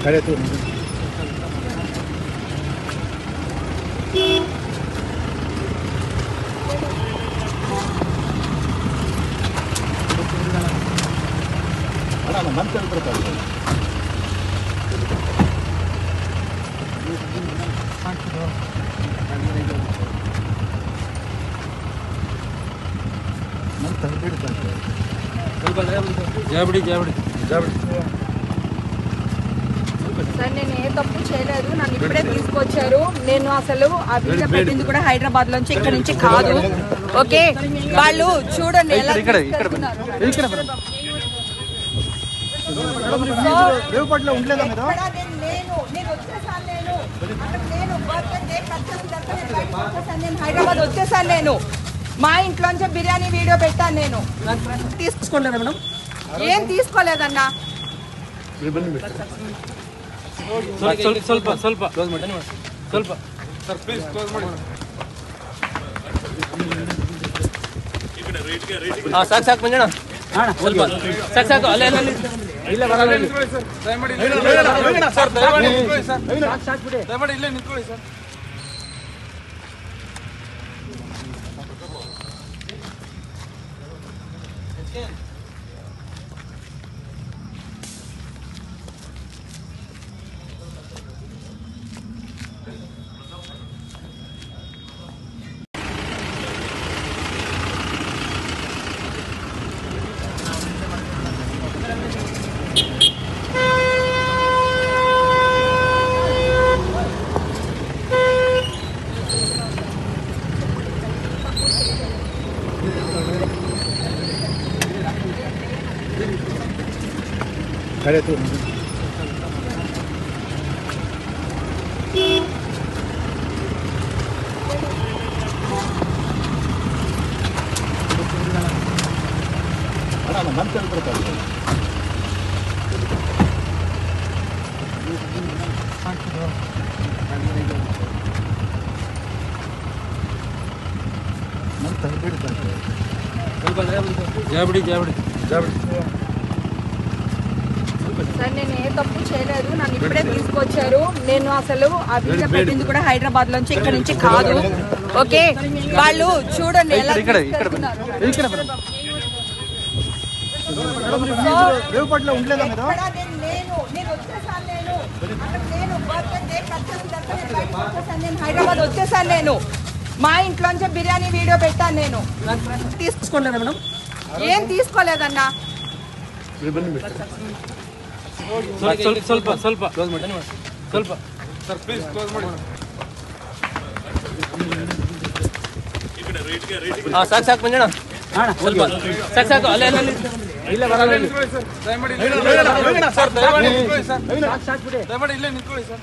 खड़े तो मन चल पड़ता है సార్ నేను ఏ తప్పు చేయలేదు. నన్ను ఇప్పుడే తీసుకొచ్చారు. నేను అసలు ఆ వీడియో పెట్టింది కూడా హైదరాబాద్ లోంచి, ఇక్కడ నుంచి కాదు. ఓకే, వాళ్ళు చూడండి ఎలా హైదరాబాద్ వచ్చేసాను. నేను మా ఇంట్లోంచి బిర్యానీ వీడియో పెట్టాను. నేను తీసుకోలేదా మేడం? ఏం తీసుకోలేదన్నా. ಸ್ವಲ್ಪ ಸ್ವಲ್ಪ ಕ್ಲೋಸ್ ಮಾಡಿ ಸ್ವಲ್ಪ ಸರ್ ಪ್ಲೀಸ್ ಕ್ಲೋಸ್ ಮಾಡಿ ಸಾಕು ಸಾಕು ಮಂಜಣ್ಣ ಸ್ವಲ್ಪ ಸಾಕು ಸಾಕು ಅಲ್ಲೇ ಅಲ್ಲೇ ಇಲ್ಲ ಬರಲ್ಲ ಸರ್ ದಯಮಾಡಿ ಸರ್ ದಯಮಾಡಿ ನಿಂತ್ಕೊಳ್ಳಿ ಸರ್ ದಯಮಾಡಿ ಇಲ್ಲೇ ನಿಂತ್ಕೊಳ್ಳಿ ಸರ್ खड़े तो मन चल पड़ता है సార్ నేను ఏ తప్పు చేయలేదు. నన్ను ఇప్పుడే తీసుకొచ్చారు. నేను అసలు ఆ వీడియో పెట్టింది కూడా హైదరాబాద్ లోంచి, ఇక్కడ నుంచి కాదు. ఓకే, వాళ్ళు చూడండి ఎలా హైదరాబాద్ వచ్చేసాను. నేను మా ఇంట్లోంచి బిర్యానీ వీడియో పెట్టాను. నేను తీసుకోలేదా మేడం? ఏం తీసుకోలేదన్నా. ಸ್ವಲ್ಪ ಸ್ವಲ್ಪ ಕ್ಲೋಸ್ ಮಾಡಿ ಸ್ವಲ್ಪ ಸರ್ ಪ್ಲೀಸ್ ಕ್ಲೋಸ್ ಮಾಡಿ ಸಾಕು ಸಾಕು ಮಂಜಣ್ಣ ಸ್ವಲ್ಪ ಸಾಕು ಸಾಕು ಅಲ್ಲೇ ಅಲ್ಲೇ ಇಲ್ಲ ಬರಲ್ಲ ಸರ್ ದಯಮಾಡಿ ಸರ್ ದಯಮಾಡಿ ನಿಂತ್ಕೊಳ್ಳಿ ಸರ್ ದಯಮಾಡಿ ಇಲ್ಲೇ ನಿಂತ್ಕೊಳ್ಳಿ ಸರ್